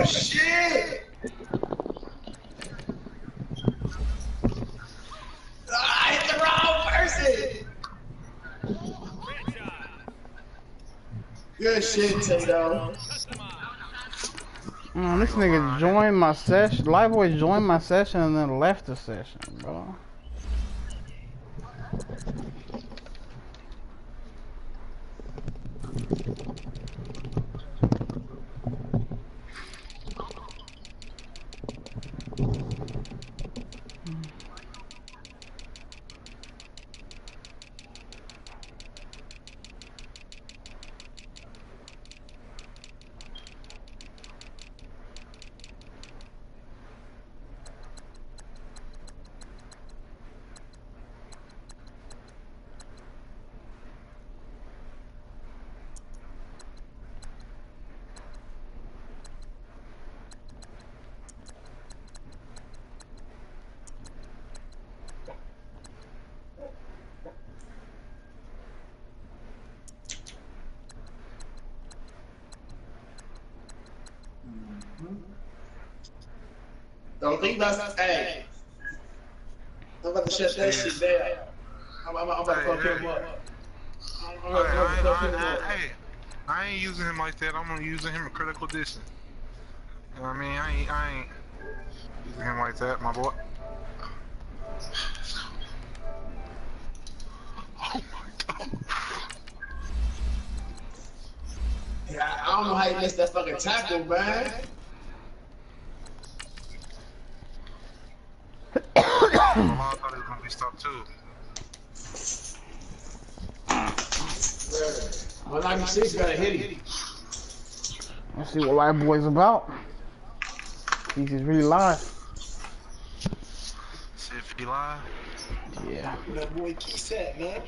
shit! I hit the wrong person! Good shit, Tato. This nigga joined my session. Liveboy joined my session and then left the session, bro. Don't think about hey. I'm about to shut that shit down. I'm about to fuck him up. Hey, I ain't using him like that. I'm using him at critical distance. You know what I mean? I ain't using him like that, my boy. Oh my god. Yeah, I don't know how you missed that fucking tackle, man. I thought he was gonna be stopped too. 196 gotta hit him. Let's see what Live Boy's about. He's really live. See if he live. Yeah. That boy keeps that, man.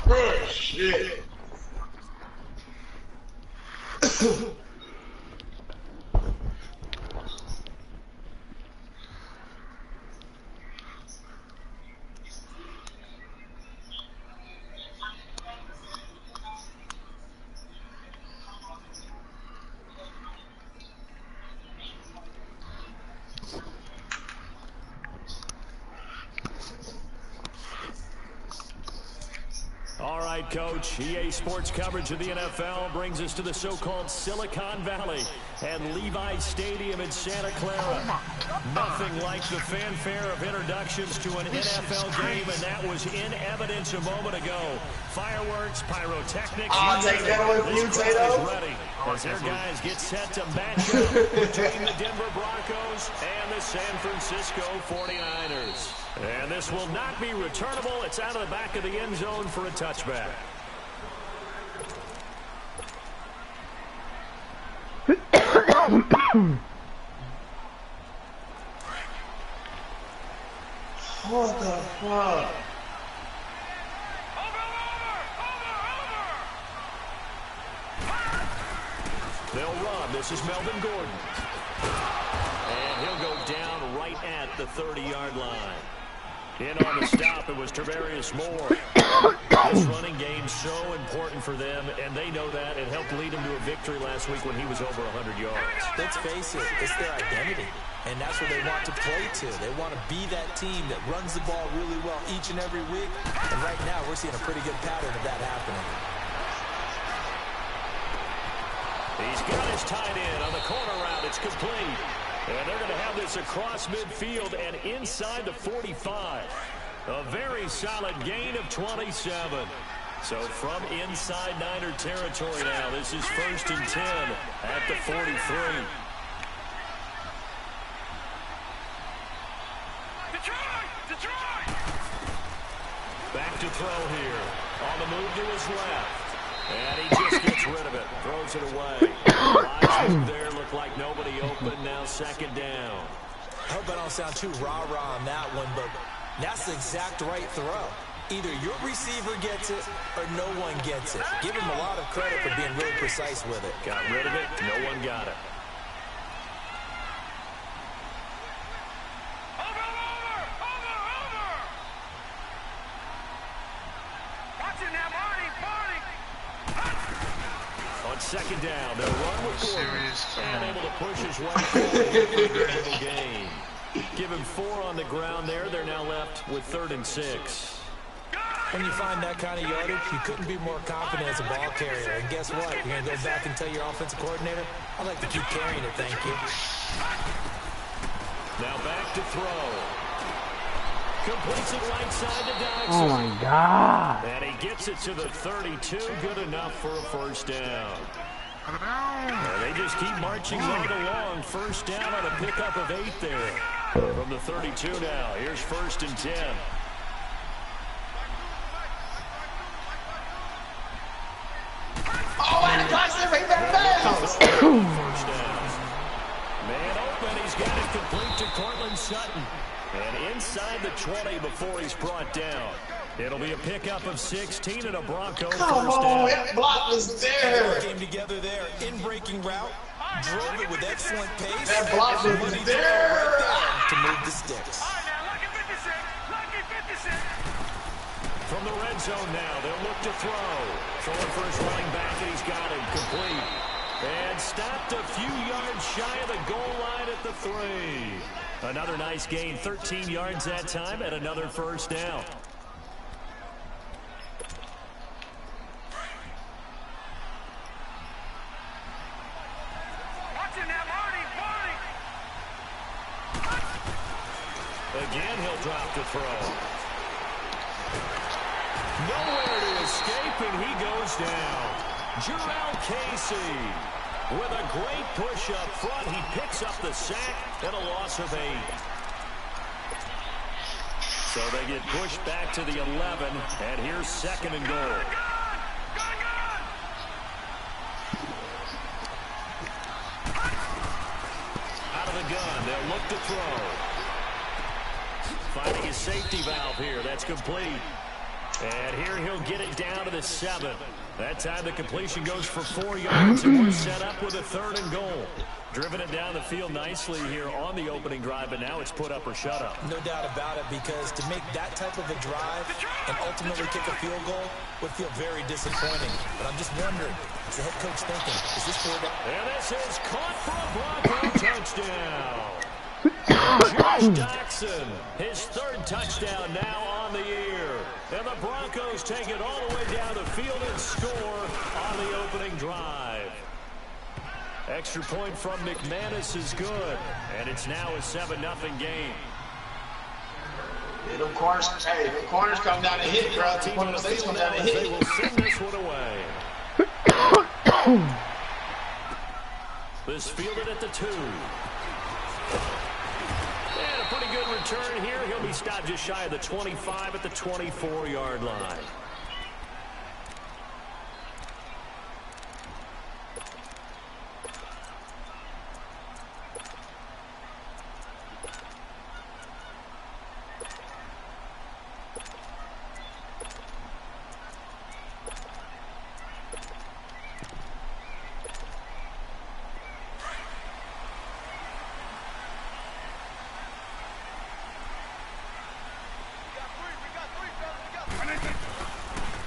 Oh, shit. All right, Coach. EA Sports coverage of the NFL brings us to the so-called Silicon Valley and Levi Stadium in Santa Clara. Nothing like the fanfare of introductions to an NFL game, and that was in evidence a moment ago. Fireworks, pyrotechnics. I'll take that away from you, Tato. Ready as their guys get set to match up between the Denver Broncos and the San Francisco 49ers. And this will not be returnable. It's out of the back of the end zone for a touchback. What the fuck? They'll run. This is Melvin Gordon. And he'll go down right at the 30-yard line. In on the stop, it was Tarvarius Moore. This running game so important for them, and they know that. It helped lead them to a victory last week when he was over 100 yards. Let's face it, it's their identity, and that's what they want to play to. They want to be that team that runs the ball really well each and every week, and right now we're seeing a pretty good pattern of that happening. He's got his tight end on the corner route. It's complete. And they're going to have this across midfield and inside the 45. A very solid gain of 27. So from inside Niner territory now, this is 1st and 10 at the 43. Back to throw here. On the move to his left. And he just gets rid of it. Throws it away. Eyes there look like nobody open. Now 2nd down. I hope I don't sound too rah-rah on that one, but that's the exact right throw. Either your receiver gets it or no one gets it. Give him a lot of credit for being really precise with it. Got rid of it. No one got it. Watch it now, Marty. On second down, they'll run with Gordon. And able to push his way forward for a little gain. Give him 4 on the ground there. They're now left with 3rd and 6. When you find that kind of yardage, you couldn't be more confident as a ball carrier. And guess what? You're going to go back and tell your offensive coordinator, I'd like to keep carrying it, thank you. Now back to throw. Completes it right side to Dodson. Oh my God. And he gets it to the 32. Good enough for a first down. And they just keep marching right along. First down on a pickup of 8 there. From the 32 now. Here's 1st and 10. Oh, and a touchdown, right back First down. Man open, he's got it complete to Cortland Sutton. And inside the 20 before he's brought down. It'll be a pickup of 16 and a Bronco first down. Come on, that block was there. Came together there, in breaking route, drove it with excellent pace. That block was there. To move the sticks. From the red zone now, they'll look to throw. Throwing for his running back, and he's got him complete. And stopped a few yards shy of the goal line at the 3. Another nice gain, 13 yards that time, and another first down. Again, he'll drop to throw. Nowhere to escape, and he goes down. Jarrell Casey with a great push up front. He picks up the sack and a loss of 8. So they get pushed back to the 11, and here's 2nd and goal. Out of the gun, they'll look to throw. Finding his safety valve here. That's complete. And here he'll get it down to the 7. That time the completion goes for 4 yards, and we're set up with a 3rd and goal. Driven it down the field nicely here on the opening drive, but now it's put up or shut up. No doubt about it, because to make that type of a drive and ultimately kick a field goal would feel very disappointing. But I'm just wondering, is the head coach thinking, is this for that? And this is caught for a Bronco touchdown. Josh Jackson, his 3rd touchdown now on the year. And the Broncos take it all the way down the field and score on the opening drive. Extra point from McManus is good, and it's now a 7-0 game. Yeah, the corners come down and hit, bro. The corners come down and hit. They will send this one away. This fielded at the 2. And a pretty good return here. He'll be stopped just shy of the 25 at the 24-yard line.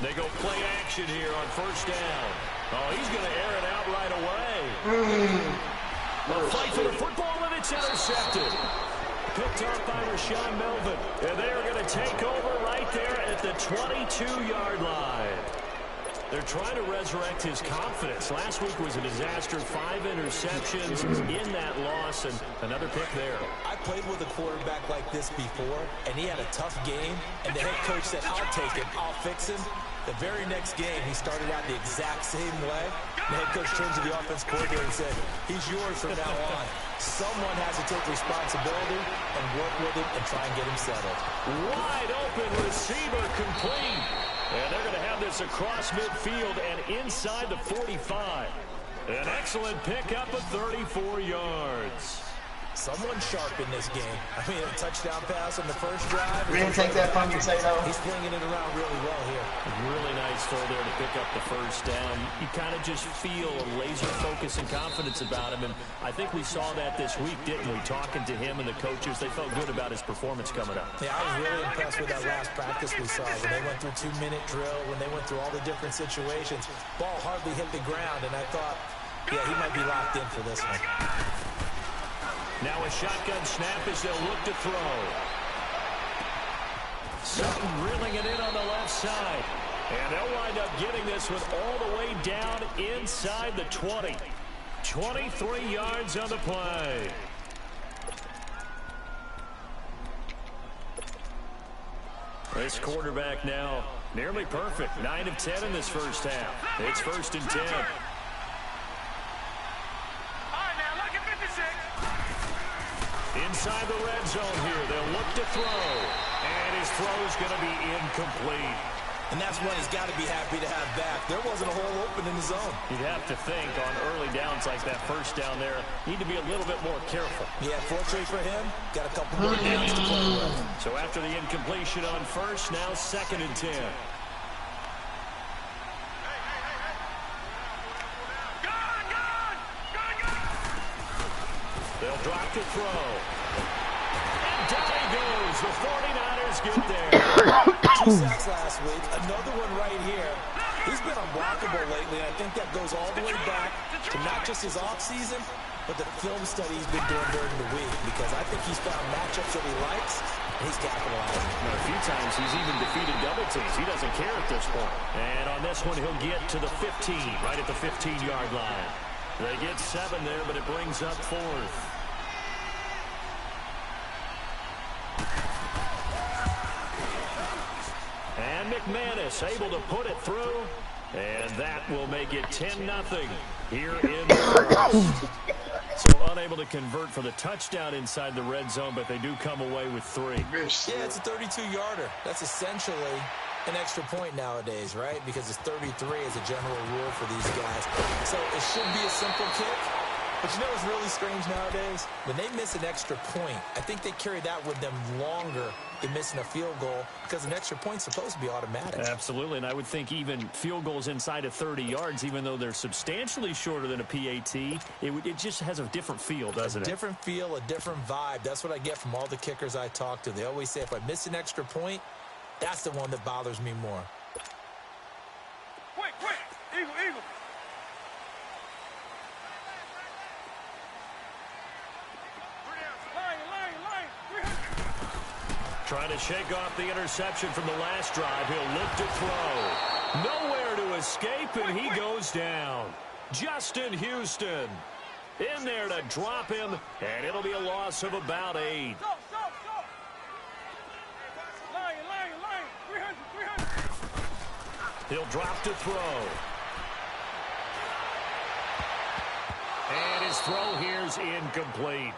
They go play action here on first down. Oh, he's going to air it out right away. The fight for the football, and it's intercepted. Picked up by Rashawn Melvin. And they are going to take over right there at the 22-yard line. They're trying to resurrect his confidence. Last week was a disaster. 5 interceptions in that loss, and another pick there. I played with a quarterback like this before, and he had a tough game, and the head coach said, I'll take him, I'll fix him. The very next game, he started out the exact same way. The head coach turned to the offense coordinator and said, he's yours from now on. Someone has to take responsibility and work with him and try and get him settled. Wide open receiver complete. And they're going to have this across midfield and inside the 45. An excellent pickup of 34 yards. Someone sharp in this game. I mean, a touchdown pass on the first drive. We didn't take that from you, say no. He's flinging it around really well here. Really nice Nice throw there to pick up the first down. You kind of just feel a laser focus and confidence about him, and I think we saw that this week, didn't we? Talking to him and the coaches, they felt good about his performance coming up. Yeah, I was really impressed with that last practice we saw when they went through 2-minute drill, when they went through all the different situations. Ball hardly hit the ground, and I thought, yeah, he might be locked in for this one. Now a shotgun snap as they'll look to throw. Sutton reeling it in on the left side. And they'll wind up getting this one all the way down inside the 20. 23 yards on the play. This quarterback now nearly perfect. 9 of 10 in this first half. It's 1st and 10. Inside the red zone here. They'll look to throw. And his throw's going to be incomplete. And that's one he's got to be happy to have back. There wasn't a hole open in the zone. You'd have to think on early downs like that first down there, need to be a little bit more careful. Yeah, fortunately for him, got a couple more downs to play with. So after the incompletion on first, now 2nd and 10. They'll drop to throw. And down he goes. The 49ers get there. 2 sacks last week. Another one right here. He's been unblockable lately. I think that goes all the way back to not just his offseason, but the film study he's been doing during the week, because I think he's found matchups that he likes, and he's capitalizing. Now, a few times he's even defeated double teams. He doesn't care at this point. And on this one, he'll get to the 15, right at the 15-yard line. They get 7 there, but it brings up 4th. And McManus able to put it through. And that will make it 10-0 here in the first. So unable to convert for the touchdown inside the red zone, but they do come away with 3. Yeah, it's a 32-yarder. That's essentially an extra point nowadays, right? Because it's 33 as a general rule for these guys. So it should be a simple kick. But you know what's really strange nowadays? When they miss an extra point, I think they carry that with them longer than missing a field goal, because an extra point's supposed to be automatic. Absolutely, and I would think even field goals inside of 30 yards, even though they're substantially shorter than a PAT, it just has a different feel, doesn't it? A different feel, a different vibe. That's what I get from all the kickers I talk to. They always say if I miss an extra point, that's the one that bothers me more. Quick, Eagle, Eagle. Trying to shake off the interception from the last drive. He'll look to throw. Nowhere to escape, and he goes down. Justin Houston in there to drop him, and it'll be a loss of about 8. He'll drop to throw. And his throw here's incomplete.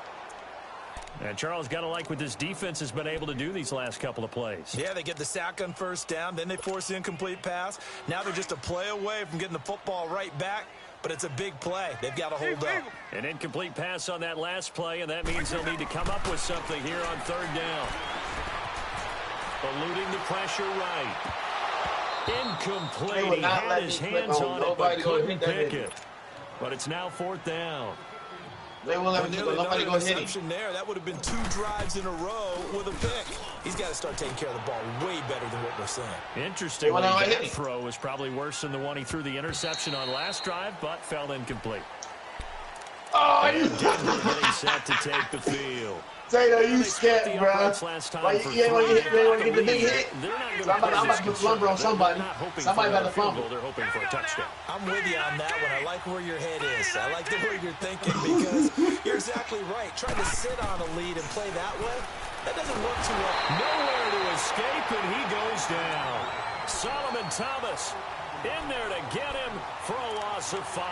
And Charles, got to like what this defense has been able to do these last couple of plays. Yeah, they get the sack on first down, then they force the incomplete pass. Now they're just a play away from getting the football right back, but it's a big play. They've got to hold up. An incomplete pass on that last play, and that means they'll need to come up with something here on 3rd down. Eluding the pressure right. Incomplete. He had his hands on it, but couldn't pick it. But it's now 4th down. They will have nobody go hit him. There. That would have been 2 drives in a row with a pick. He's got to start taking care of the ball way better than what we're seeing. Interesting. That throw was probably worse than the one he threw the interception on last drive, but fell incomplete. Oh, you getting set to take the field. Taylor, you scared, bro. Like, you ain't want to get the big hit. So I'm about to put lumber on somebody. Somebody about to fumble. They're hoping for a touchdown. I'm with you on that one. I like where your head is. I like the way you're thinking, because you're exactly right. Trying to sit on a lead and play that way, that doesn't work too well. Nowhere to escape, and he goes down. Solomon Thomas in there to get him for a loss of 5.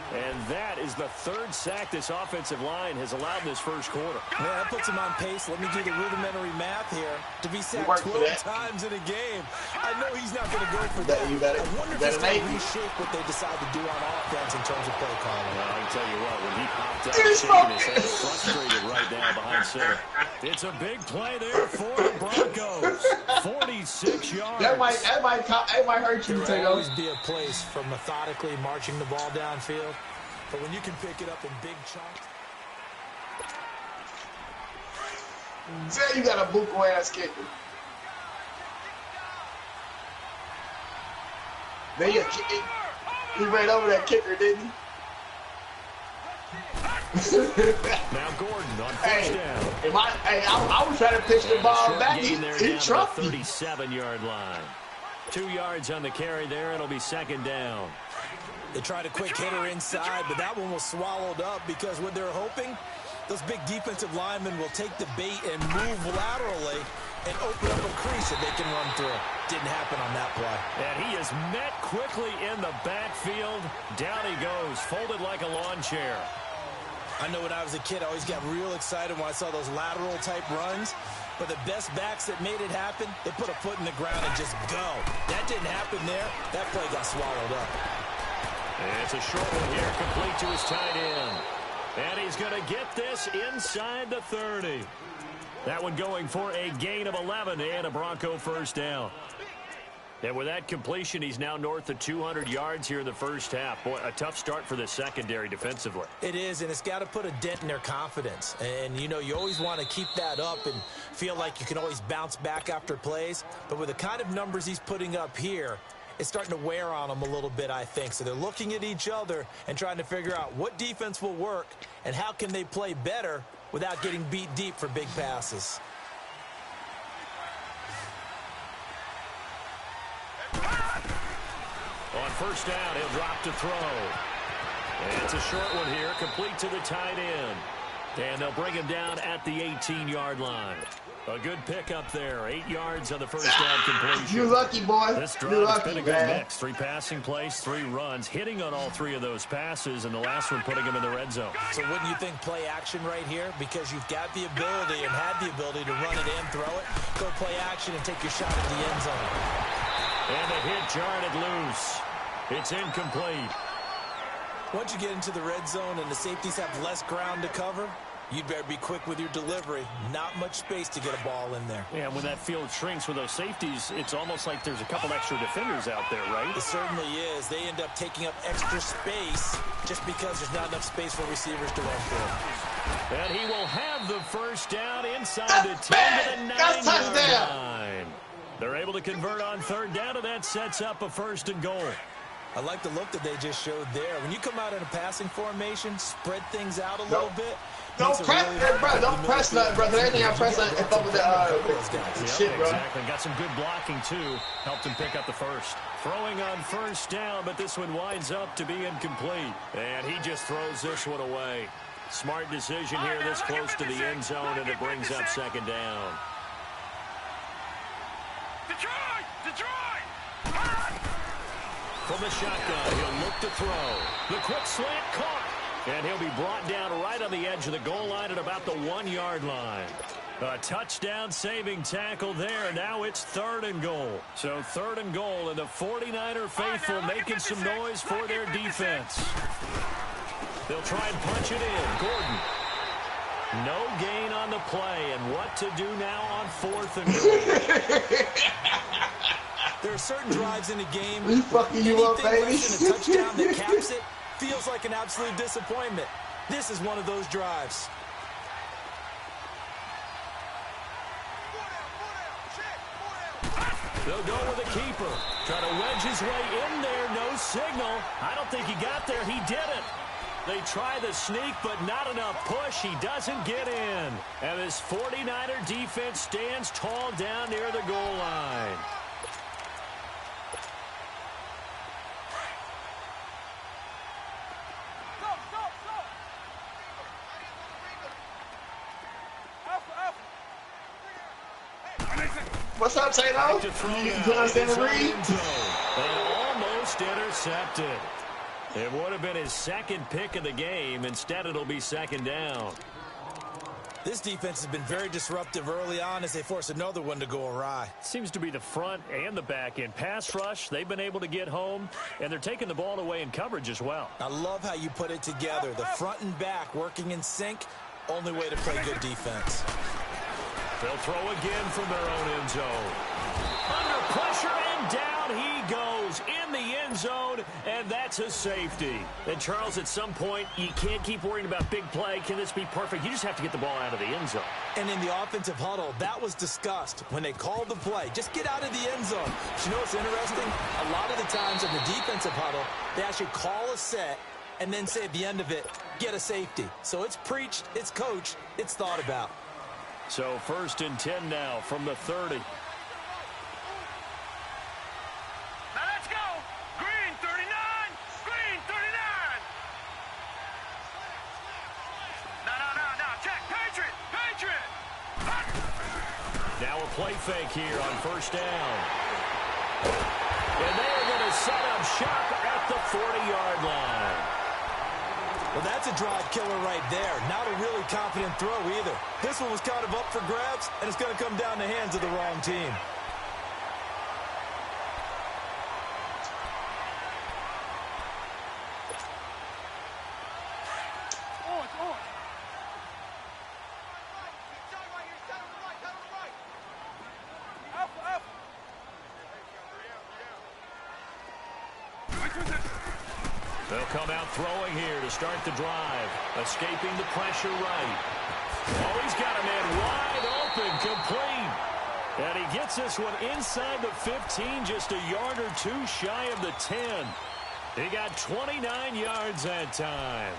And that is the third sack this offensive line has allowed in this first quarter. Man, that puts him on pace. Let me do the rudimentary math here. To be sacked 12 times in a game. I know he's not going to go for that. I wonder if he's going to reshape what they decide to do on offense in terms of play calling. Well, I can tell you what, when he popped out, shaking his head, frustrated right now behind center. It's a big play there for the Broncos. 46 yards. That might hurt you, There will always be a place for methodically marching the ball downfield. But when you can pick it up in big chunks. Say you got a buko ass kicker. Then he ran over that kicker, didn't he? Now Gordon on first down. I was trying to pitch the ball back. He trucked the 37-yard line. 2 yards on the carry there. It'll be second down. They tried a quick hitter inside, but that one was swallowed up because what they're hoping, those big defensive linemen will take the bait and move laterally and open up a crease that they can run through. Didn't happen on that play. And he is met quickly in the backfield. Down he goes, folded like a lawn chair. I know when I was a kid, I always got real excited when I saw those lateral-type runs. But the best backs that made it happen, they put a foot in the ground and just go. That didn't happen there. That play got swallowed up. And it's a short one here, complete to his tight end. And he's going to get this inside the 30. That one going for a gain of 11 and a Bronco first down. And with that completion, he's now north of 200 yards here in the first half. Boy, a tough start for the secondary defensively. It is, and it's got to put a dent in their confidence. And, you know, you always want to keep that up and feel like you can always bounce back after plays. But with the kind of numbers he's putting up here, it's starting to wear on them a little bit, I think. So they're looking at each other and trying to figure out what defense will work and how can they play better without getting beat deep for big passes. On first down, he'll drop to throw. And it's a short one here, complete to the tight end. And they'll bring him down at the 18-yard line. A good pickup there. 8 yards on the first down completion. You lucky, boy. This drive has been a good mix. 3 passing plays, 3 runs, hitting on all 3 of those passes, and the last one putting him in the red zone. So wouldn't you think play action right here? Because you've got the ability and had the ability to run it and throw it. Go play action and take your shot at the end zone. And the hit jarred it loose. It's incomplete. Once you get into the red zone and the safeties have less ground to cover, you'd better be quick with your delivery. Not much space to get a ball in there. Yeah, when that field shrinks with those safeties, it's almost like there's a couple extra defenders out there, right? It certainly is. They end up taking up extra space just because there's not enough space for receivers to run through. And he will have the first down inside the 10 to the 9-yard line. They're able to convert on third down, and that sets up a first and goal. I like the look that they just showed there. When you come out in a passing formation, spread things out a little bit. Don't press, really bro. Don't press nothing, bro. Anything I press nothing, it's up with the shit, bro. Exactly. Got some good blocking, too. Helped him pick up the first. Throwing on first down, but this one winds up to be incomplete. And he just throws this one away. Smart decision here this close to the end zone, and it brings up second down. From the shotgun, he'll look to throw. The quick slant caught. And he'll be brought down right on the edge of the goal line at about the 1-yard line. A touchdown-saving tackle there. Now it's third and goal. So third and goal, and the 49er faithful making some noise for their defense. They'll try and punch it in. Gordon. No gain on the play, and what to do now on fourth and goal. There are certain drives in a game. We fucking you up, baby. A touchdown that caps it feels like an absolute disappointment. This is one of those drives. They'll go with a keeper. Try to wedge his way in there. No signal. I don't think he got there. He didn't. They try the sneak, but not enough push. He doesn't get in. And this 49er defense stands tall down near the goal line. What's up, Tato? You understand the read? And almost intercepted. It would have been his second pick of the game. Instead, it'll be second down. This defense has been very disruptive early on as they force another one to go awry. Seems to be the front and the back end. Pass rush, they've been able to get home, and they're taking the ball away in coverage as well. I love how you put it together. The front and back working in sync. Only way to play good defense. They'll throw again from their own end zone. Under pressure, and down he goes in the end zone, and that's a safety. And, Charles, at some point, you can't keep worrying about big play. Can this be perfect? You just have to get the ball out of the end zone. And in the offensive huddle, that was discussed when they called the play. Just get out of the end zone. But you know what's interesting? A lot of the times in the defensive huddle, they actually call a set and then say at the end of it, get a safety. So it's preached, it's coached, it's thought about. So 1st and 10 now from the 30. Now let's go. Green 39. Green 39. No. Check. Patriot. Now a play fake here on 1st down. And they're going to set up shop at the 40-yard line. Well, that's a drive killer right there. Not a really confident throw either. This one was kind of up for grabs, and it's going to come down the hands of the wrong team. They'll come out throwing here to start the drive. Escaping the pressure right. Oh, he's got a man wide open, complete. And he gets this one inside the 15, just a yard or two shy of the 10. He got 29 yards that time.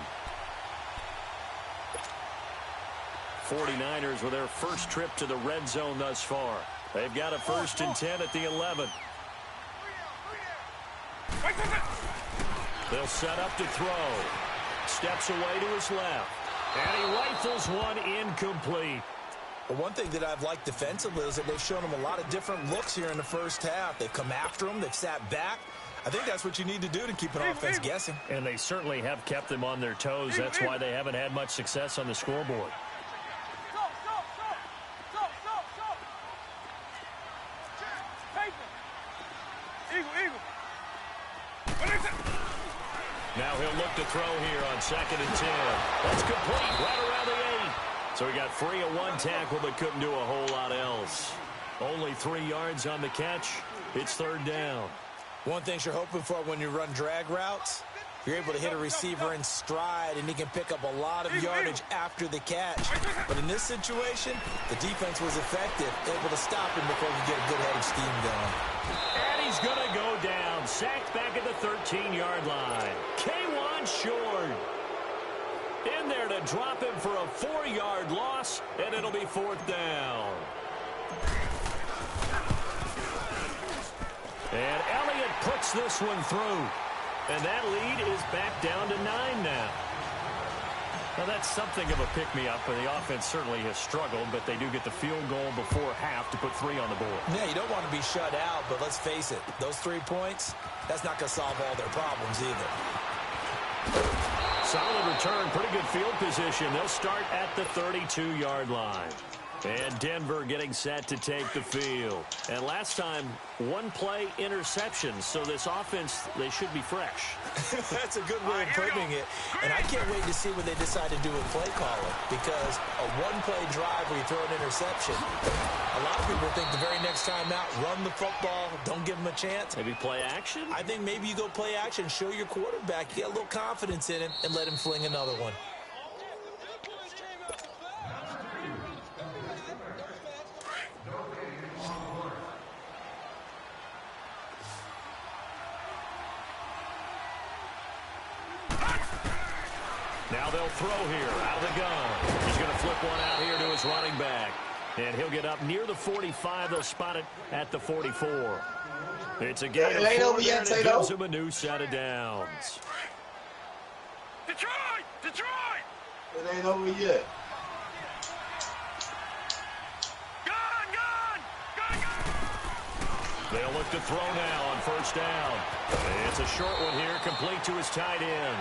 49ers with their first trip to the red zone thus far. They've got a 1st and 10 at the 11. They'll set up to throw. Steps away to his left. And he rifles one incomplete. Well, one thing that I've liked defensively is that they've shown him a lot of different looks here in the first half. They've come after him. They've sat back. I think that's what you need to do to keep an offense guessing. And they certainly have kept them on their toes. That's why they haven't had much success on the scoreboard. Now he'll look to throw here on 2nd and 10. That's complete right around the 8. So he got free of one tackle but couldn't do a whole lot else. Only 3 yards on the catch. It's 3rd down. One thing you're hoping for when you run drag routes, you're able to hit a receiver in stride and he can pick up a lot of yardage after the catch. But in this situation, the defense was effective, able to stop him before he get a good head of steam going. And he's going to go down. Sacked back at the 13-yard line. K1 short. In there to drop him for a 4-yard loss, and it'll be 4th down. And Elliott puts this one through. And that lead is back down to 9 now. Now, that's something of a pick-me-up, and the offense certainly has struggled, but they do get the field goal before half to put 3 on the board. Yeah, you don't want to be shut out, but let's face it, those 3 points, that's not going to solve all their problems either. Solid return, pretty good field position. They'll start at the 32-yard line. And Denver getting set to take the field. And last time, 1-play interception. So this offense, they should be fresh. That's a good way of putting it. And I can't wait to see what they decide to do with play calling. Because a 1-play drive where you throw an interception, a lot of people think the very next time out, run the football, don't give them a chance. Maybe play action? I think maybe you go play action, show your quarterback, get a little confidence in him, and let him fling another one. Now they'll throw here out of the gun. He's going to flip one out here to his running back. And he'll get up near the 45. They'll spot it at the 44. It's a gain of 4 there, and it gives him a new set of downs. Detroit! Detroit! It ain't over yet. Gun! They'll look to throw now on first down. It's a short one here, complete to his tight end.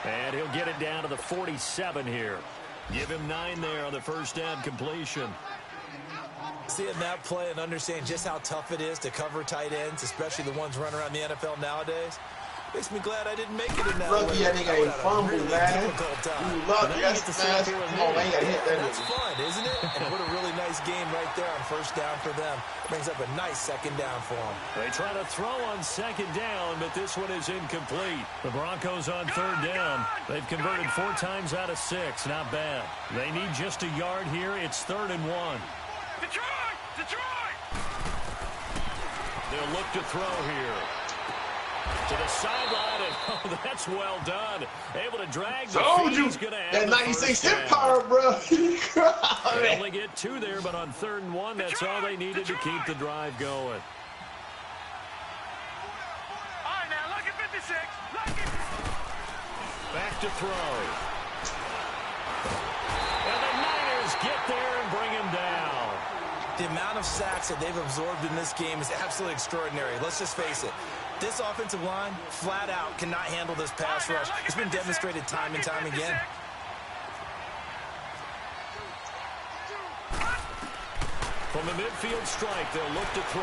And he'll get it down to the 47 here. Give him 9 there on the first down completion. Seeing that play and understanding just how tough it is to cover tight ends, especially the ones running around the NFL nowadays, makes me glad I didn't make it in that. Lucky that nigga ain't fumble, man. You lucky. That's fast. Come on, man. You gotta hit that That's nigga. fun, isn't it? And what a really nice game right there on first down for them. Brings up a nice second down for them. They try to throw on second down, but this one is incomplete. The Broncos on third down. They've converted 4 times out of 6. Not bad. They need just a yard here. It's 3rd and 1. Detroit! Detroit! They'll look to throw here. To the sideline, and oh, that's well done. Able to drag the Told feet. you. He's gonna have That the 96 first hip down. power, bro. They only get 2 there, but on 3rd and 1, that's all they needed to keep the drive going. All right, now, look at 56. Look at... Back to throw. And the Niners get there and bring him down. The amount of sacks that they've absorbed in this game is absolutely extraordinary. Let's just face it. This offensive line, flat out, cannot handle this pass rush. It's been demonstrated time and time again. From the midfield strike, they'll look to throw.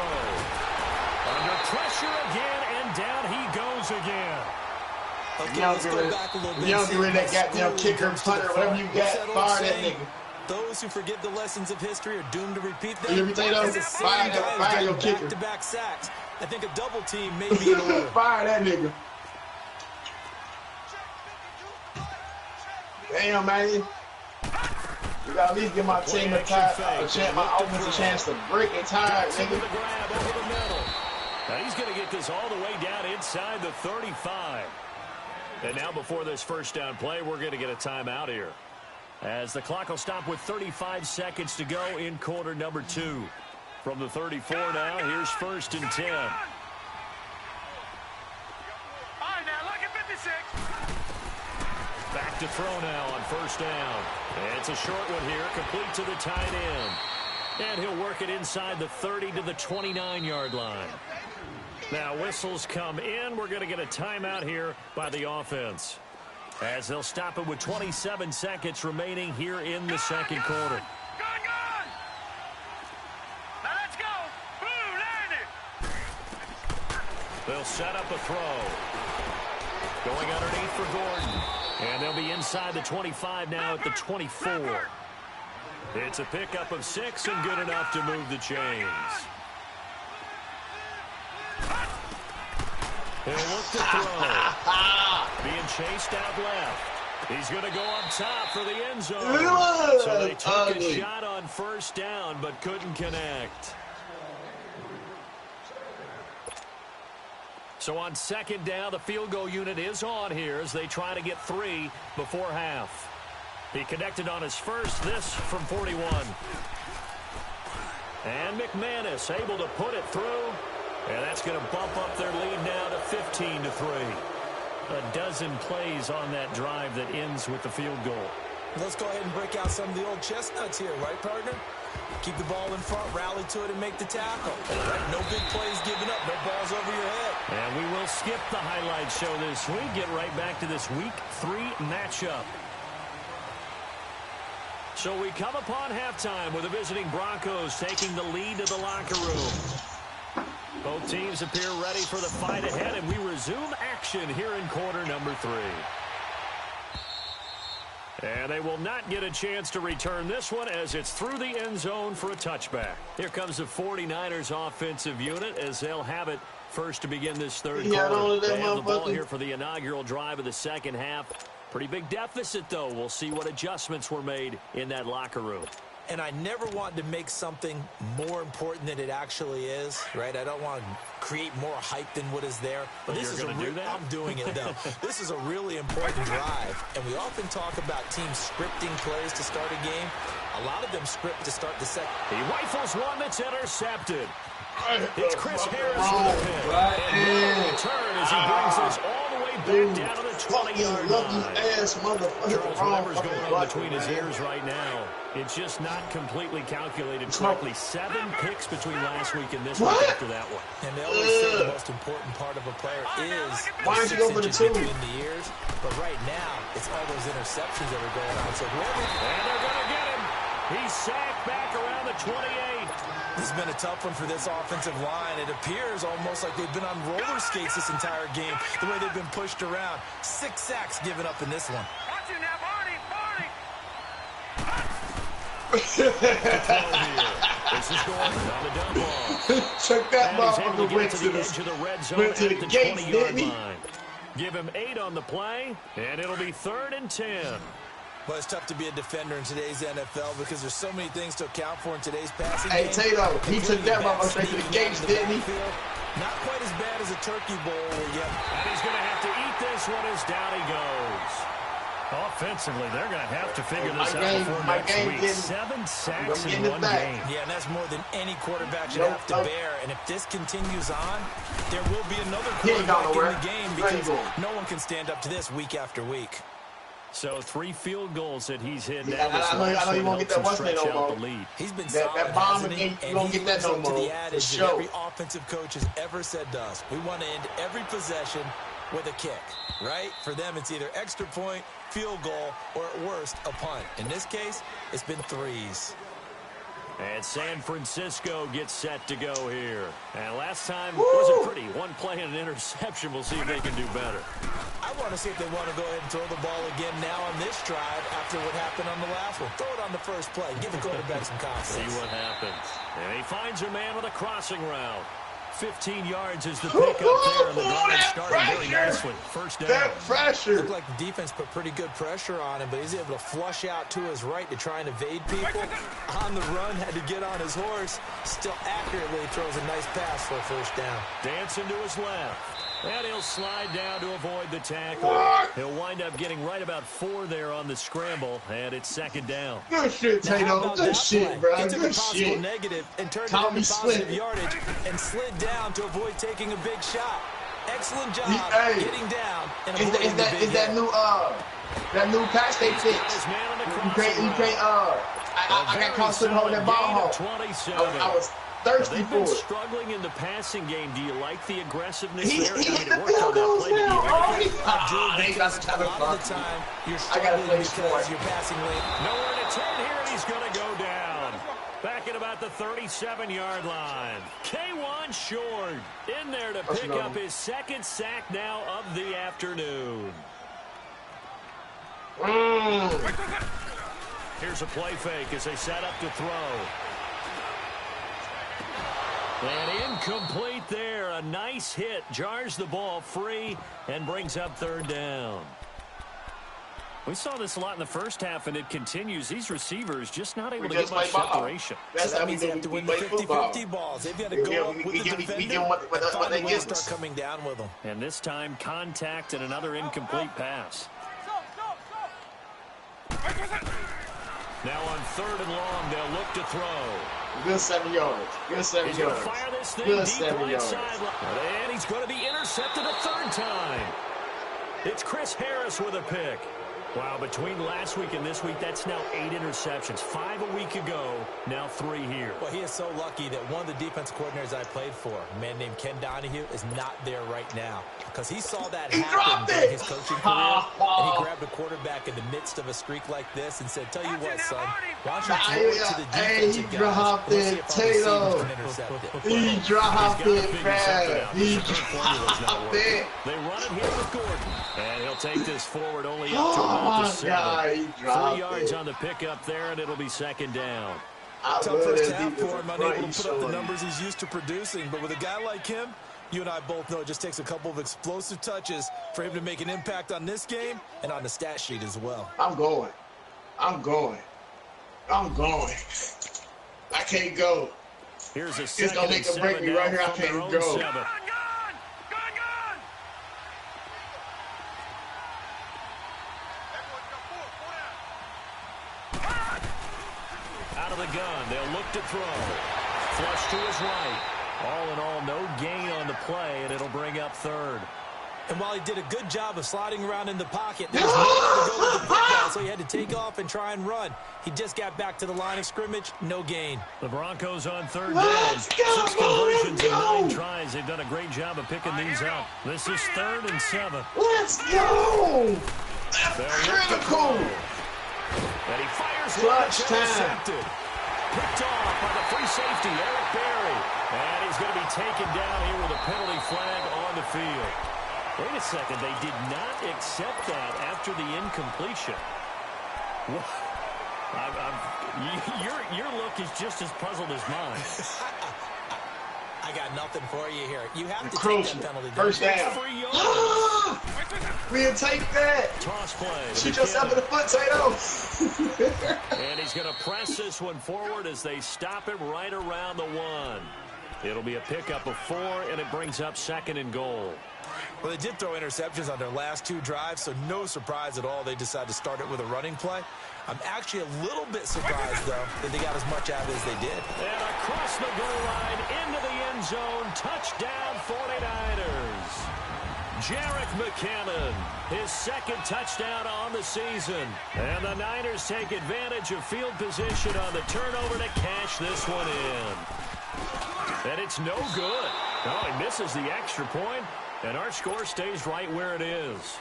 Under pressure again, and down he goes again. Okay, let's go back a little bit. You don't get rid of that goddamn kicker, punter, whatever you got. Fire that nigga. Those who forget the lessons of history are doomed to repeat them. Everything else, As the same fire guy that- who's fire your getting kicker. back-to-back sacks. I think a double team may be in order. Fire that nigga. Damn, man. You gotta at least give my team a chance, my offense a chance to break it tired, Jackson with nigga. the grab over the middle. Now he's going to get this all the way down inside the 35. And now before this first down play, we're going to get a timeout here. As the clock will stop with 35 seconds to go in quarter number 2. From the 34 now, here's 1st and 10. All right, now, look at 56. Back to throw now on first down. It's a short one here, complete to the tight end. And he'll work it inside the 30 to the 29-yard line. Now whistles come in. We're going to get a timeout here by the offense, as they'll stop it with 27 seconds remaining here in the second quarter. Gun, gun! Now, let's go. Blue, land it. They'll set up a throw. Going underneath for Gordon. And they'll be inside the 25 now at the 24. It's a pickup of 6 and good enough to move the chains. He'll look to throw. Being chased out left. He's going to go up top for the end zone. So they took a shot on first down but couldn't connect. So on second down, the field goal unit is on here as they try to get 3 before half. He connected on his first, this from 41. And McManus able to put it through. And that's going to bump up their lead now to 15-3. A dozen plays on that drive that ends with the field goal. Let's go ahead and break out some of the old chestnuts here, right, partner? Keep the ball in front, rally to it, and make the tackle. Right? No big plays given up, no balls over your head. And we will skip the highlight show this week. Get right back to this Week 3 matchup. So we come upon halftime with the visiting Broncos taking the lead to the locker room. Both teams appear ready for the fight ahead, and we resume action here in quarter number 3. And they will not get a chance to return this one as it's through the end zone for a touchback. Here comes the 49ers offensive unit as they'll have it first to begin this third quarter. They have the ball here for the inaugural drive of the second half. Pretty big deficit, though. We'll see what adjustments were made in that locker room. And I never want to make something more important than it actually is, right? I don't want to create more hype than what is there. But this is You're gonna do that? I'm doing it, though. This is a really important drive. And we often talk about teams scripting plays to start a game. A lot of them script to start the second. He rifles one that's intercepted. It's Chris Harris with a pick. And no return as he brings us all the way back down to the 20-yard lucky line. ass motherfucker. Charles, whatever's going on between his ears right now, it's just not completely calculated correctly. 7 picks between last week and this week after that one. And they always say the most important part of a player is why the don't you go for the 2? between the ears. But right now, it's all those interceptions that are going on. So whoever... And they're going to get him. He's sacked back around the 28. This has been a tough one for this offensive line. It appears almost like they've been on roller skates this entire game, the way they've been pushed around. 6 sacks given up in this one. Watch it now, Barney, Barney. This is Gordon on the dump off. Check that And he's able motherfucker to went get to the edge of the red zone went to at the the gates, 20-yard didn't he? line. Give him 8 on the play, and it'll be 3rd and 10. Well, it's tough to be a defender in today's NFL because there's so many things to account for in today's passing Hey, game. Tato, he took that motherfucker straight to the gates, didn't he? Not quite as bad as a turkey bowl where you And he's going to have to eat this one as down he goes. Offensively, they're going to have to figure this out before next week. 7 sacks in one game. Yeah, and that's more than any quarterback should have to bear. And if this continues on, there will be another quarterback in the game because no one can stand up to this week after week. So 3 field goals that he's hit. Yeah, I know you won't get that one thing no more. He's been That solid, bomb hasn't he? ain't And gonna he get that lives no up to more. the adage For that sure. every offensive coach has ever said to us. We want to end every possession with a kick, right? For them, it's either extra point, field goal, or at worst, a punt. In this case, it's been 3s. And San Francisco gets set to go here. And last time wasn't pretty. 1 play and an interception. We'll see if they can do better. I want to see if they want to go ahead and throw the ball again now on this drive after what happened on the last one. Throw it on the first play. Give the quarterback some confidence. See what happens. And he finds a man with a crossing route. 15 yards is the pickup there, and the drive started very nicely. First down. That pressure. Looked like the defense put pretty good pressure on him, but he's able to flush out to his right to try and evade people. On the run, had to get on his horse. Still accurately throws a nice pass for a first down. Dancing to his left. And he'll slide down to avoid the tackle. He'll wind up getting right about 4 there on the scramble, and it's 2nd down. Good shit, Now, how Tato. about Good that shit, play? bro. He took a Good possible shit. negative and turned Tommy it into positive slid. yardage and slid down to avoid taking a big shot. Excellent job Hey, getting down and Is avoiding the big that hit. new patch they Got fixed? his man on the You crossing can't, route. I got caught sitting holding that ball home. 27. I was thirsty They've for been it. struggling in the passing game. Do you like the aggressiveness He there? I mean, hit it the worked on field that goals play. Did you now. like Oh, it? they got Because to a lot of the time, you're I gotta struggling play because smart. you're passing late. Nowhere to turn here, and he's going to go down. Back at about the 37-yard line. K1 Short in there to pick up his 2nd sack now of the afternoon. Here's a play fake as they set up to throw. And incomplete there. A nice hit. Jars the ball free and brings up 3rd down. We saw this a lot in the first half, and it continues. These receivers just not able to get much separation. That's So that how means we they have to win the play football. 50-50 balls. They've got to go up with the defender and find a way to start coming down with them. And this time, contact and another incomplete pass. Now on 3rd and long, they'll look to throw. Good 7 yards. Good 7 He's going to yards. fire this thing Good deep 7 right yards. sideline. And he's going to be intercepted a 3rd time. It's Chris Harris with a pick. Wow, between last week and this week, that's now 8 interceptions. 5 a week ago, now 3 here. Well, he is so lucky that one of the defense coordinators I played for, a man named Ken Donahue, is not there right now. Because he saw that happen during his coaching career, and he grabbed a quarterback in the midst of a streak like this and said, tell you what, son, why don't you throw it to the defensive guys? Dropped We'll see it, if our receivers Tato. can intercept it. He dropped it, man. He His formula's not dropped working. it. They run it here with Gordon. And he'll take this forward only up to Oh, about the my 7. God. He 3 dropped yards it. on the pickup there, and it'll be 2nd down. Tough first half for him, unable to put up the numbers he's used to producing. But with a guy like him, you and I both know it just takes a couple of explosive touches for him to make an impact on this game and on the stat sheet as well. I'm going. I can't go. Here's a It's 2nd gonna and make or break 7 me right now here. I from their can't own go. 7. Out of the gun, they'll look to throw. Flush to his right. All in all, no gain on the play, and it'll bring up 3rd. And while he did a good job of sliding around in the pocket, there was nowhere to go with the football, so he had to take off and try and run. He just got back to the line of scrimmage, no gain. The Broncos on third down. 6 conversions and 9 tries. They've done a great job of picking these up. This is 3rd and 7. Let's go! That's critical! And he fires clutch one. Intercepted. Picked off by the free safety, Eric Berry. And he's going to be taken down here with a penalty flag on the field. Wait a second. They did not accept that after the incompletion. Your look is just as puzzled as mine. I got nothing for you here. You have to take that penalty. First down. We'll take that. Toss play. Shoot yourself in the foot, Tato. And he's going to press this one forward as they stop him right around the 1. It'll be a pickup of 4, and it brings up 2nd and goal. Well, they did throw interceptions on their last 2 drives, so no surprise at all they decided to start it with a running play. I'm actually a little bit surprised, though, that they got as much out of it as they did. And across the goal line, into the end zone, touchdown 49ers. Jerick McKinnon, his 2nd touchdown on the season. And the Niners take advantage of field position on the turnover to cash this one in. And it's no good. Oh, he misses the extra point, and our score stays right where it is.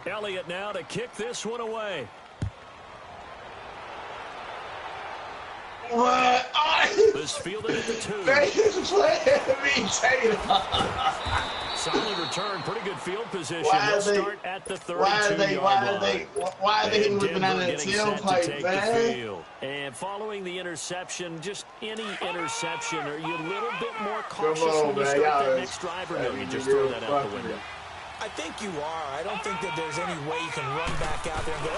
Elliott now to kick this one away. What? This fielded at the 2. They is playing me, Tato. Solid return, pretty good field position. Why They'll are they- start at the 32-yard line. Why are they hitting with Denver banana getting set to tailpipe, take the man? field. And following the interception, just any interception, are you a little bit more cautious on, when you man. start Y'all that is- next drive, or no, you Y'all just is throw that out the fucking- window? I think you are. I don't think that there's any way you can run back out there and go,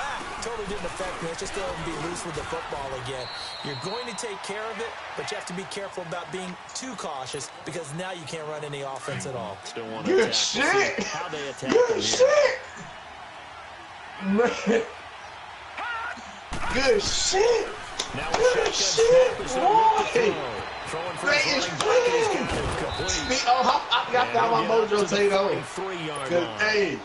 totally didn't affect me. Let's just go and be loose with the football again. You're going to take care of it, but you have to be careful about being too cautious because now you can't run any offense at all. Still want to Good attack. shit. How they attack Good them shit. here. Man. Good shit. Now Good a shit, shotgun snap is going to boy. throw. Throwing for Man, his it's running back, and he's playing. got it complete. I got that my mojo, Tato. 43-yard Good line. day.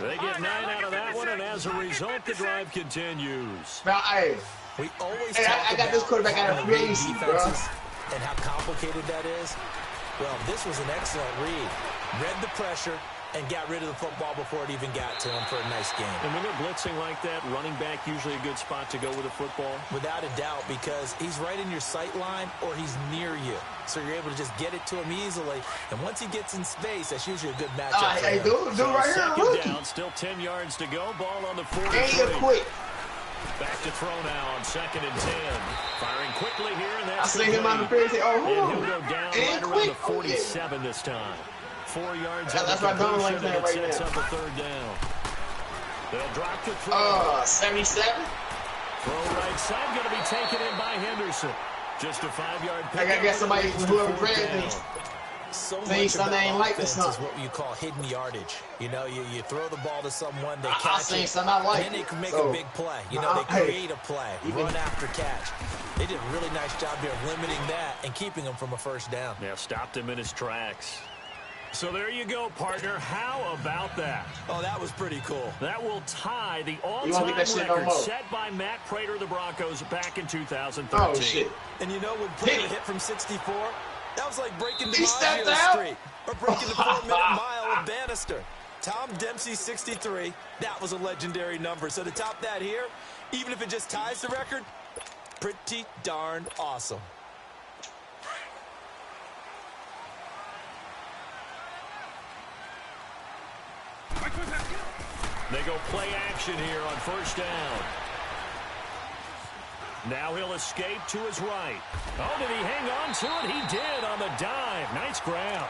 They get 9 out of that one, and as a result, the drive continues. Now, hey, We always Hey, talk I got this about quarterback out of how free to read agency, bro. defenses and how complicated that is. Well, this was an excellent read. Read the pressure and got rid of the football before it even got to him for a nice game. And when they're blitzing like that, running back usually a good spot to go with a football. Without a doubt, because he's right in your sight line or he's near you. So you're able to just get it to him easily. And once he gets in space, that's usually a good matchup for hey, him. dude right here, Second rookie. down, still 10 yards to go. Ball on the And you're 43. quick. Back to throw now on 2nd and 10. Firing quickly here, and I that's seen him on the field and say, oh, And hold he'll on. go down And right around quick. the 47 this time. 4 yards Yeah, on that's the what Donald completion, likes and it right sets now. up a 3rd down. They'll drop to throw. 77? Throw right side, going to be taken in by Henderson. Just a 5-yard I pickup. gotta get somebody Leads to whoever 4th read down. me. So Saying much something about ain't like this offense is something. what you call hidden yardage. You know, you throw the ball to someone, they I catch seen it, something I like and then they can make so, a big play. You know, they hey, create a play, even- run after catch. They did a really nice job there of limiting that and keeping him from a first down. Yeah, stopped him in his tracks. So there you go, partner. How about that? Oh, that was pretty cool. That will tie the You won't all-time get that shit no record more. set by Matt Prater of the Broncos back in 2013. Oh, shit. And you know when Prater hit from 64, that was like breaking He stepped DiMaggio's out. streak or breaking the 4-minute mile of Bannister. Tom Dempsey, 63, that was a legendary number. So to top that here, even if it just ties the record, pretty darn awesome. They go play action here on 1st down. Now he'll escape to his right. Oh, did he hang on to it? He did on the dive. Nice grab.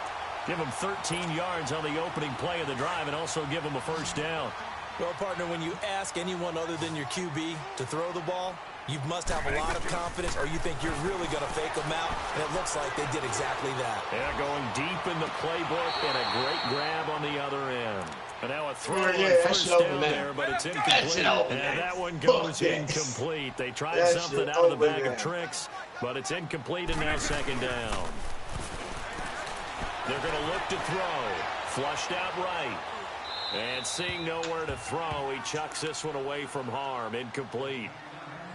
Give him 13 yards on the opening play of the drive and also give him a 1st down. Well, partner, when you ask anyone other than your QB to throw the ball, you must have a lot of confidence or you think you're really going to fake them out, and it looks like they did exactly that. Yeah, going deep in the playbook and a great grab on the other end. And now a throw on that 1st shit over down there. there, but it's That incomplete. shit over And there. that one goes Fuck yes. incomplete. They tried That something shit out of the over bag there. of tricks, but it's incomplete and now 2nd down. They're going to look to throw. Flushed out right. And seeing nowhere to throw, he chucks this one away from harm. Incomplete.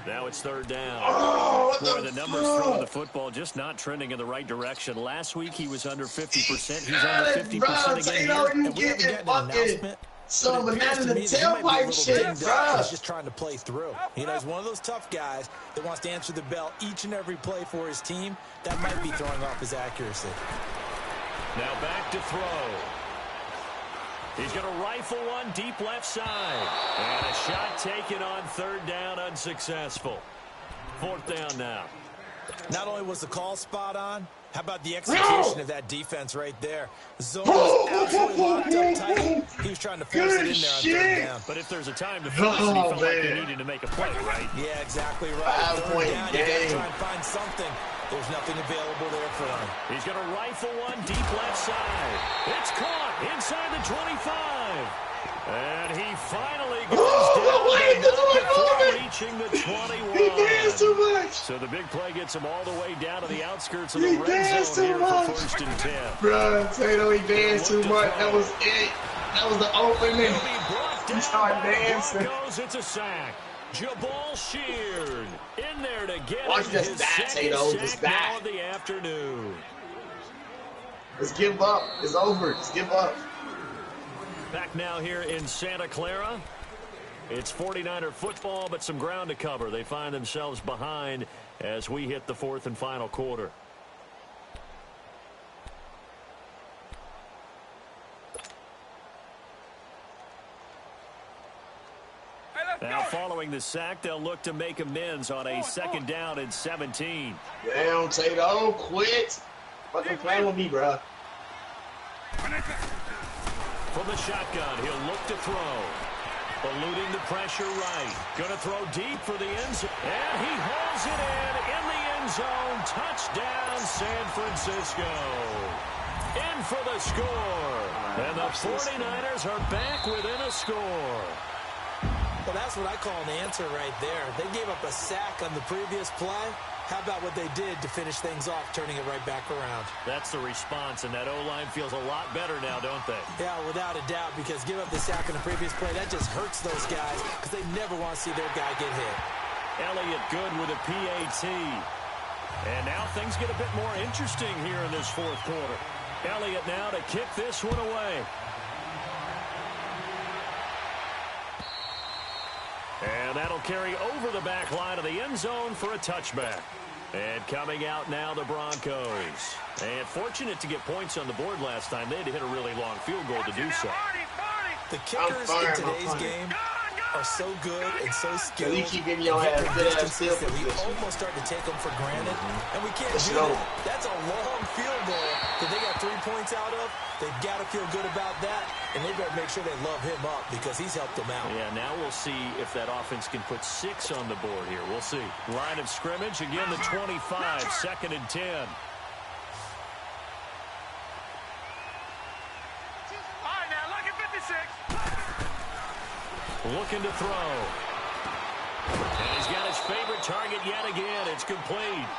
Now it's third down. Oh, Boy, the numbers throwing the football just not trending in the right direction. Last week he was under 50%. He's under 50% again here. You getting fucking some banana in the tailpipe shit, bro. He's just trying to play through. You know, he's one of those tough guys that wants to answer the bell each and every play for his team. That might be throwing off his accuracy. Now back to throw. He's going to rifle one deep left side. And a shot taken on third down, unsuccessful. Fourth down now. Not only was the call spot on, how about the execution of that defense right there? Zone was absolutely locked up tight. He was trying to force it in there on third down. But if there's a time to force it, he felt like he needed to make a play, right? Yeah, exactly right. Third down, you got to try and find something. There's nothing available there for him. He's going to rifle one deep left side. It's caught inside the 25. And he finally goes down before reaching the 21. He danced too much. So the big play gets him all the way down to the outskirts of the red zone here for first and 10. Bro, Tato, he danced too much. That was it. That was the opening. He started dancing. It's a sack. Jabal Sheard in there to get Watch his this back, Tato. This sack now back. of the afternoon. Let's give up. It's over. Let's give up. Back now here in Santa Clara. It's 49er football, but some ground to cover. They find themselves behind as we hit the fourth and final quarter. Now following the sack, they'll look to make amends on a second down and 17. Damn, Tato, quit. Fucking playing with me, bro. From the shotgun, he'll look to throw. Eluding the pressure right. Gonna throw deep for the end zone. And he hauls it in the end zone. Touchdown, San Francisco. In for the score. And the 49ers are back within a score. Well, that's what I call an answer right there. They gave up a sack on the previous play. How about what they did to finish things off, turning it right back around? That's the response, and that O-line feels a lot better now, don't they? Yeah, without a doubt, because give up the sack on the previous play, that just hurts those guys because they never want to see their guy get hit. Elliott good with a PAT. And now things get a bit more interesting here in this fourth quarter. Elliott now to kick this one away. And that'll carry over the back line of the end zone for a touchback. And coming out now, the Broncos. And fortunate to get points on the board last time. They had to hit a really long field goal to do so. The kickers in today's game are so good and so skilled. You keep giving your ass good ass field that we position. almost start to take them for granted. And we can't do that. That's a long field goal that they got 3 points out of. They've got to feel good about that. And they better make sure they love him up because he's helped them out. Yeah, now we'll see if that offense can put 6 on the board here. We'll see. Line of scrimmage, again the 25, second and 10. All right, now look at 56. Looking to throw. And he's got his favorite target yet again. It's complete.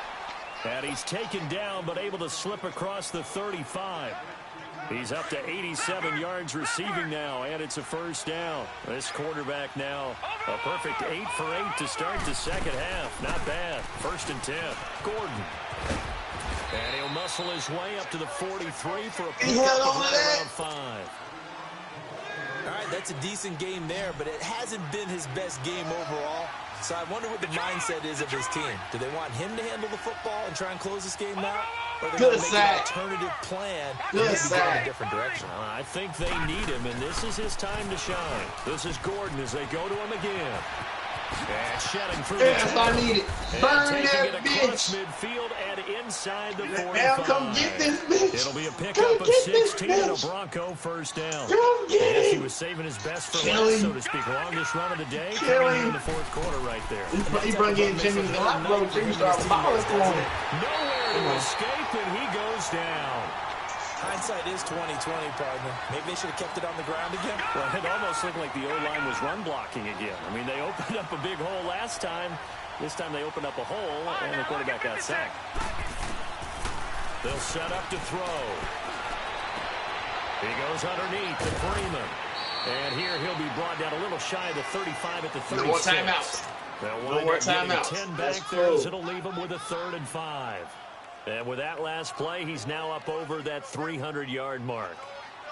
And he's taken down but able to slip across the 35. He's up to 87 yards receiving now, and it's a first down. This quarterback now, a perfect 8 for 8 to start the second half. Not bad. First and 10. Gordon. And he'll muscle his way up to the 43 for a pickup of right around 5. All right, that's a decent game there, but it hasn't been his best game overall. So I wonder what the mindset is of his team. Do they want him to handle the football and try and close this game out? Or are they going to make an alternative plan and maybe go in a different direction? I think they need him, and this is his time to shine. This is Gordon as they go to him again. And shedding through That's what I needed. Burn that across bitch. midfield and inside the 45. Now come get this bitch. It'll be a pickup of 16 and a Bronco first down. Come get I guess he it. was saving his best for Kill last, him. so to speak. Longest run of the day Kill coming him. in the fourth quarter right there. He brought in Jimmy Garoppolo. Jimmy started balling for him. Nowhere to escape, and he goes down. Hindsight is 20/20, partner. Maybe they should have kept it on the ground again. Well, it almost looked like the O-line was run blocking again. I mean, they opened up a big hole last time. This time they opened up a hole, and the quarterback got sacked. They'll set up to throw. He goes underneath to Freeman. And here he'll be brought down a little shy of the 35 at the 36. No more timeouts. No more timeouts. 10 back there as it'll leave him with a 3rd and 5. And with that last play, he's now up over that 300-yard mark.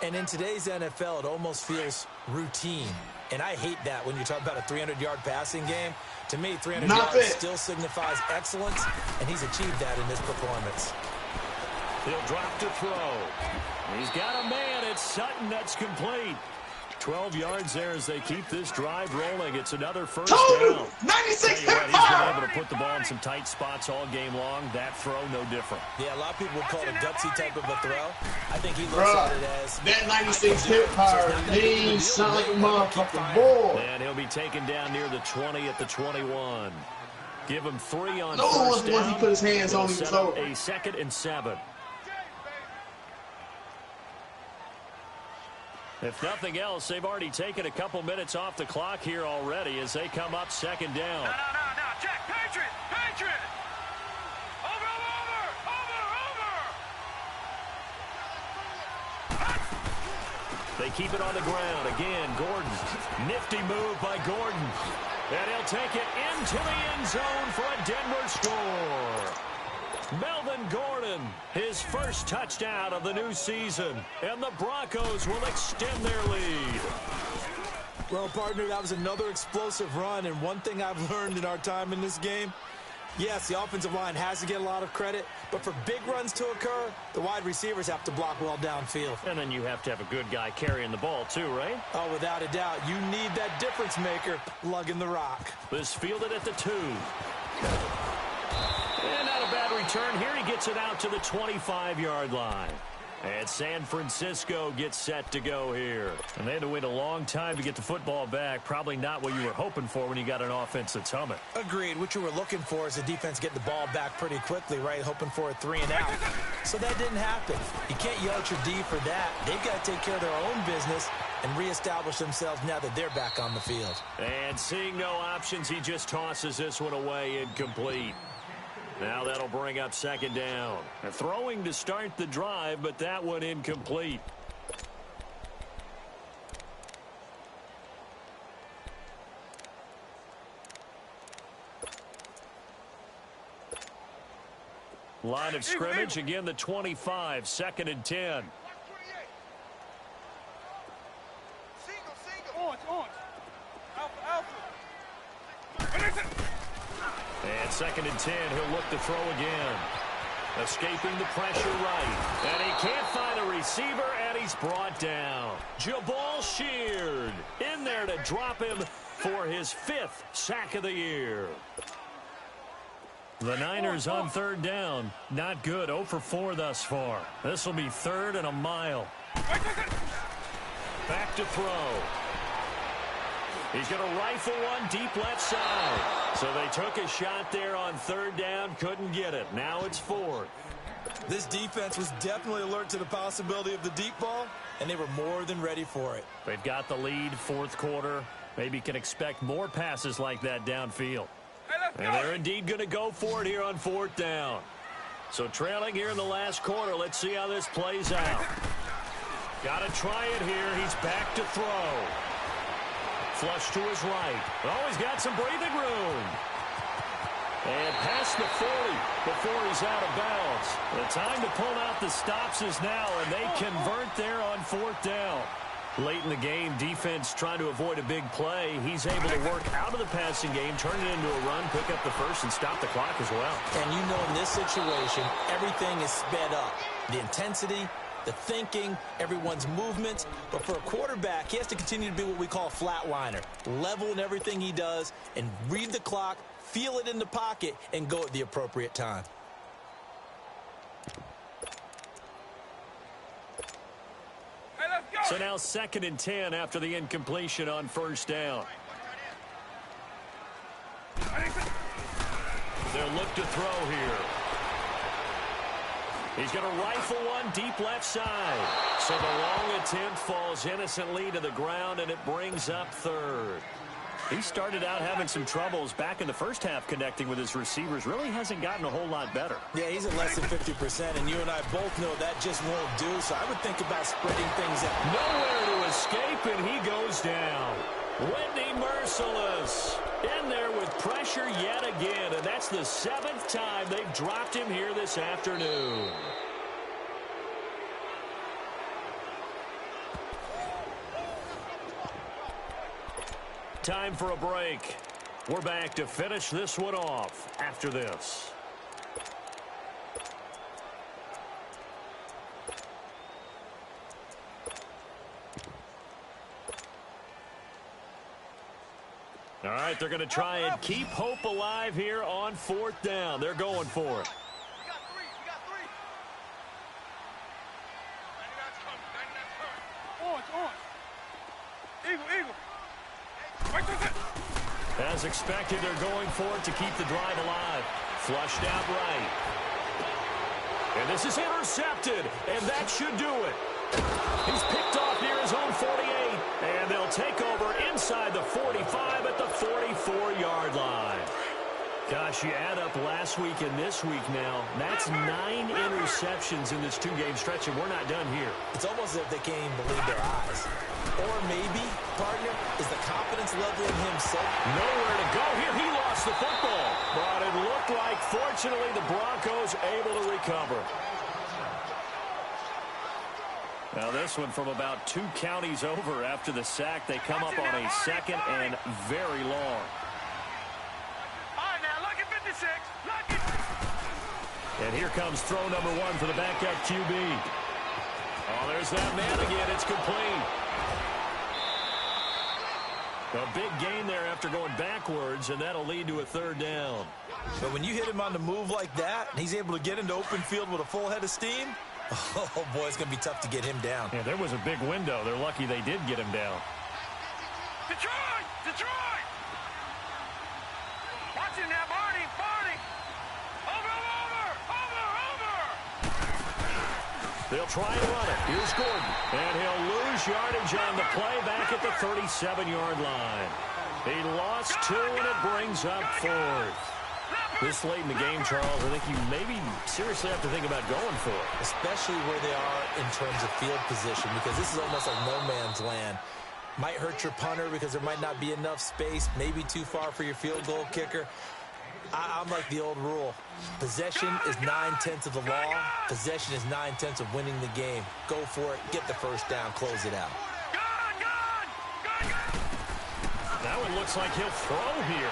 And in today's NFL, it almost feels routine. And I hate that when you talk about a 300-yard passing game. To me, 300 yards still signifies excellence, and he's achieved that in this performance. He'll drop to throw. He's got a man. It's Sutton. That's complete. 12 yards there as they keep this drive rolling. It's another first down. 96 he's been able to put the ball in some tight spots all game long. That throw, no different. Yeah, a lot of people would call it a gutsy type of a throw. I think he looks at it as... That 96 hip power means something like a motherfucking boy. And he'll be taken down near the 20 at the 21. Give him 3 on no first down. Once he put his hands on him, set up a 2nd and 7. If nothing else, they've already taken a couple minutes off the clock here already as they come up 2nd down. No. Check. Patriot. Over. They keep it on the ground. Again, Gordon. Nifty move by Gordon. And he'll take it into the end zone for a Denver score. Melvin Gordon, his first touchdown of the new season. And the Broncos will extend their lead. Well, partner, that was another explosive run. And one thing I've learned in our time in this game, yes, the offensive line has to get a lot of credit. But for big runs to occur, the wide receivers have to block well downfield. And then you have to have a good guy carrying the ball too, right? Oh, without a doubt. You need that difference maker lugging the rock. This fielded at the 2. And not a bad return. Here he gets it out to the 25-yard line. And San Francisco gets set to go here. And they had to wait a long time to get the football back. Probably not what you were hoping for when you got an offense that's humming. Agreed. What you were looking for is the defense getting the ball back pretty quickly, right? Hoping for a 3 and out. So that didn't happen. You can't yell at your D for that. They've got to take care of their own business and reestablish themselves now that they're back on the field. And seeing no options, he just tosses this one away incomplete. Now that'll bring up 2nd down. A throwing to start the drive, but that one incomplete. Line of scrimmage, again the 25, 2nd and 10. And 2nd and 10, he'll look to throw again. Escaping the pressure right. And he can't find a receiver, and he's brought down. Jabal Sheard in there to drop him for his 5th sack of the year. The Niners on 3rd down. Not good. 0 for 4 thus far. This will be 3rd and a mile. Back to throw. He's going to rifle one deep left side. So they took a shot there on 3rd down. Couldn't get it. Now it's 4th. This defense was definitely alert to the possibility of the deep ball, and they were more than ready for it. They've got the lead, 4th quarter. Maybe can expect more passes like that downfield. And they're indeed going to go for it here on 4th down. So trailing here in the last quarter. Let's see how this plays out. Got to try it here. He's back to throw. Flush to his right. Oh, he's got some breathing room. And past the 40 before he's out of bounds. The time to pull out the stops is now, and they convert there on 4th down. Late in the game, defense trying to avoid a big play. He's able to work out of the passing game, turn it into a run, pick up the first, and stop the clock as well. And you know in this situation, everything is sped up. The intensity, the thinking, everyone's movement. But for a quarterback, he has to continue to be what we call a flatliner. Level in everything he does and read the clock, feel it in the pocket, and go at the appropriate time. So now 2nd and 10 after the incompletion on 1st down. They'll look to throw here. He's going to rifle one deep left side. So the long attempt falls innocently to the ground, and it brings up 3rd. He started out having some troubles back in the first half connecting with his receivers. Really hasn't gotten a whole lot better. Yeah, he's at less than 50%, and you and I both know that just won't do, so I would think about spreading things out. Nowhere to escape, and he goes down. Whitney Merciless in there with pressure yet again, and that's the 7th time they've dropped him here this afternoon. Time for a break. We're back to finish this one off after this. All right, they're going to try and keep hope alive here on 4th down. They're going for it. We got three. Orange. Eagle. Right there. As expected, they're going for it to keep the drive alive. Flushed out right. And this is intercepted, and that should do it. He's picked off near his own 48, and they'll take over inside the 45 at the 44-yard line. Gosh, you add up last week and this week now, that's 9 interceptions in this 2-game stretch, and we're not done here. It's almost as if they can't even believe their eyes. Or maybe, partner, is the confidence level in him so... Nowhere to go here. He lost the football. But it looked like, fortunately, the Broncos able to recover. Now this one from about 2 counties over after the sack. They come up on a 2nd and very long. All right, now, look at 56. Look at... And here comes throw number 1 for the backup QB. Oh, there's that man again. It's complete. A big gain there after going backwards, and that'll lead to a 3rd down. But when you hit him on the move like that, and he's able to get into open field with a full head of steam, oh, boy, it's going to be tough to get him down. Yeah, there was a big window. They're lucky they did get him down. Detroit! Watch it now, Barney! Over! They'll try and run it. Here's Gordon. And he'll lose yardage on the play back at the 37-yard line. He lost 2, and it brings up 4th. This late in the game, Charles, I think you maybe seriously have to think about going for it. Especially where they are in terms of field position, because this is almost like no man's land. Might hurt your punter because there might not be enough space, maybe too far for your field goal kicker. I'm like the old rule. Possession is 9/10 of the law. Possession is 9/10 of winning the game. Go for it. Get the first down. Close it out. That one looks like he'll throw here.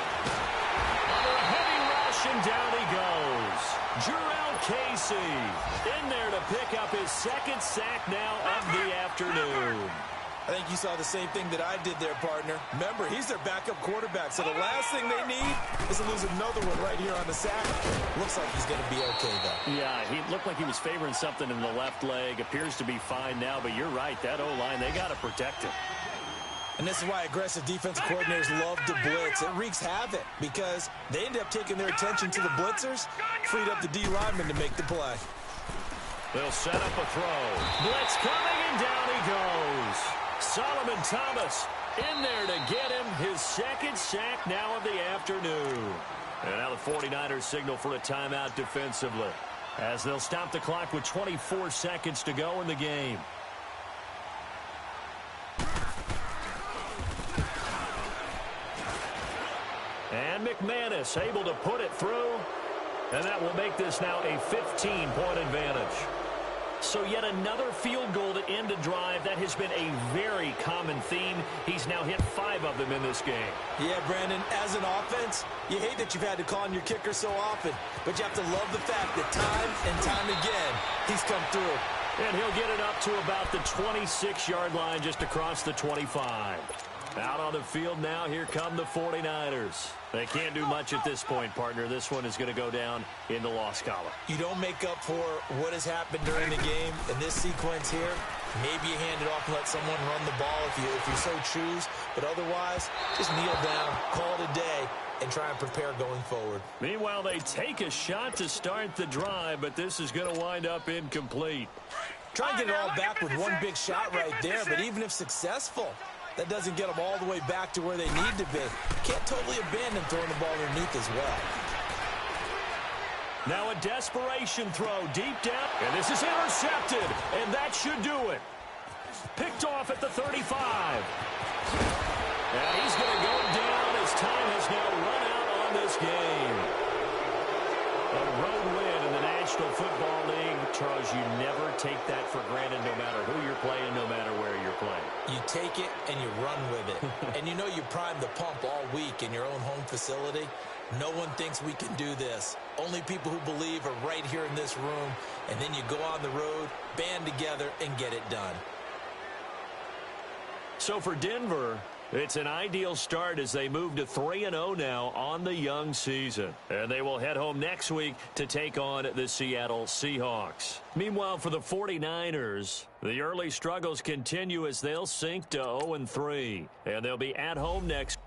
Under a heavy rush, and down he goes. Jarrell Casey in there to pick up his 2nd sack now of the afternoon. I think you saw the same thing that I did there, partner. Remember, he's their backup quarterback, so the last thing they need is to lose another one right here on the sack. Looks like he's going to be okay, though. Yeah, he looked like he was favoring something in the left leg. Appears to be fine now, but you're right. That O-line, they got to protect him. And this is why aggressive defensive coordinators love to blitz. It wreaks havoc because they end up taking their attention to the blitzers, freed up the D lineman to make the play. They'll set up a throw. Blitz coming, and down he goes. Solomon Thomas in there to get him his 2nd sack now of the afternoon. And now the 49ers signal for a timeout defensively as they'll stop the clock with 24 seconds to go in the game. And McManus able to put it through, and that will make this now a 15-point advantage. So yet another field goal to end a drive. That has been a very common theme. He's now hit 5 of them in this game. Yeah, Brandon, as an offense, you hate that you've had to call on your kicker so often, but you have to love the fact that time and time again, he's come through. And he'll get it up to about the 26-yard line, just across the 25. Out on the field now, here come the 49ers. They can't do much at this point, partner. This one is going to go down in the loss column. You don't make up for what has happened during the game in this sequence here. Maybe you hand it off and let someone run the ball if you so choose. But otherwise, just kneel down, call it a day, and try and prepare going forward. Meanwhile, they take a shot to start the drive, but this is going to wind up incomplete. Try and get it all back with one big shot right there, but even if successful, That doesn't get them all the way back to where they need to be. Can't totally abandon throwing the ball underneath as well. Now a desperation throw deep down. And this is intercepted. And that should do it. Picked off at the 35. And he's going to go down as time has now run out on this game. A road win in the National Football League. Charles, you never take that for granted no matter who you're playing, no matter where you're playing. You take it and you run with it. And you know you primed the pump all week in your own home facility. No one thinks we can do this. Only people who believe are right here in this room. And then you go on the road, band together, and get it done. So for Denver, it's an ideal start as they move to 3-0 now on the young season. And they will head home next week to take on the Seattle Seahawks. Meanwhile, for the 49ers, the early struggles continue as they'll sink to 0-3. And they'll be at home next